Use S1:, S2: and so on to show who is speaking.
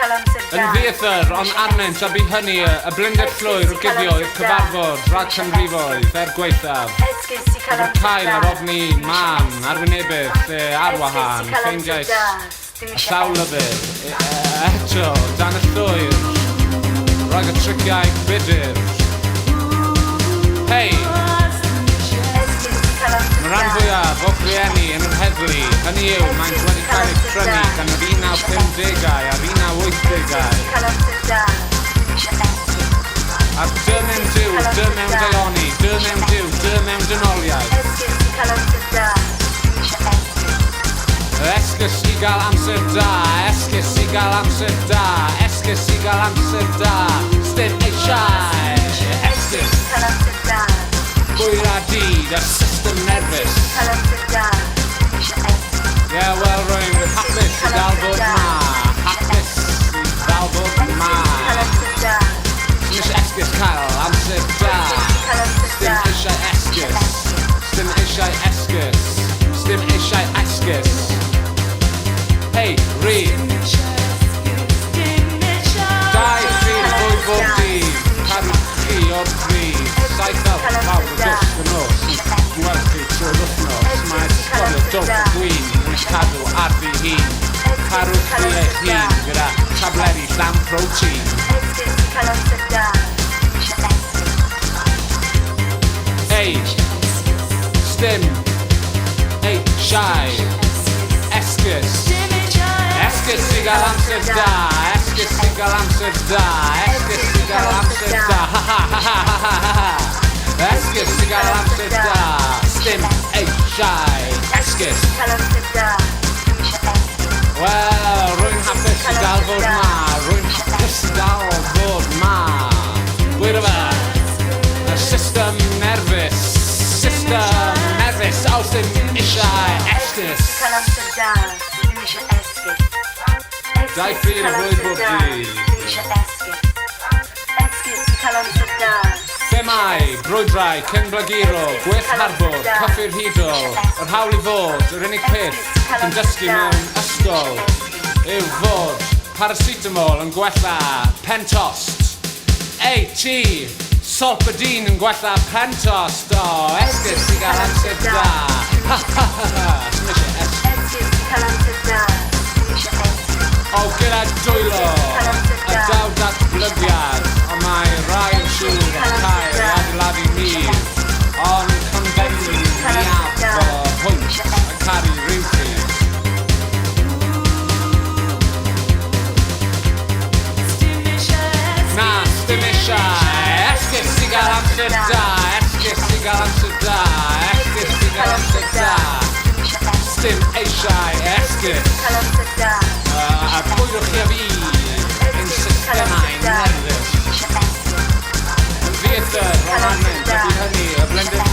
S1: Yn ddiethyr, ond arnynt a bu hynny y blinded llwyr o guddio i'r cyfarfod rhag canrifoedd er gweithaf. Bydd y cael ar ofni man, arwynebydd, lle arwahan, ffeindiais a llaw lyfydd, eto, dan y llwyr, rhag y triciau bydyr. Hei! Mae rhan fwyaf o rhieni yn yr heddlu, hynny yw, maent wedi cael eu prynu gan yr 1950au a'r 1980au. A'r dy mewn diw, dy mewn deioni, dy mewn diw, dy mewn dynoliaeth. Esgus i gael amser da, esgus i gael amser da, esgus i gael amser da, Sdim Eisiau Esgus. Bwyr a dyd, y system nerfus. Yeah, well, rwy'n hapus i gael bod ma, hapus i gael bod ma. Sdim Esgus cael amser da, Sdim Eisiau Esgus, Sdim Eisiau Esgus, Sdim Eisiau Esgus. Hey, read. Dau fyd fwy bob dydd, cadw chi o'r bryd. Saith awr pawb o gysg y nos, gweld chi trwy'r wythnos. Mae sgorio dwp o gwyn yn cadw ar fi hun. Carwch chi eich hun gyda tableri llawn protein. Hey, Sdim Eisiau Esgus. Esgus i gael amser da, esgus i gael amser da, esgus i gael amser da, ha ha ha ha ha ha ha. Esgus i gael amser da, Sdim Eisiau Esgus. Wel, rwy'n hapus i gael fod ma, rwy'n hapus i gael fod ma. Gwir o fe, y system nerfus, o Sdim Eisiau Esgus. Dau ffyr y flwydd bob dydd. Themau, brwydrau, cynblaguro, gwell harbwr, cyffur hydol, yr hawl i fod, yr unig peth sy'n dysgu mewn ysgol yw fod paracetamol yn gwella pen tost. Ei, ti, solpadin yn gwella pen tost. O, Esgus i gael amser da. Ha ha ha ha, Esgus. O gyda dwylo, y daw datblygiad, ond mae rai yn siŵr o cael adeiladu mir, ond condemniad o hwynt a caru rhywbryd. Na, Sdim Eisiau Esgus i gael amser da, esgus i gael amser da, esgus i gael amser da, Sdim Eisiau Esgus. A bwydwch chi a fi yn systemau nerfus. Yn ddiethyr, o'n angen, dydy hynny, y blended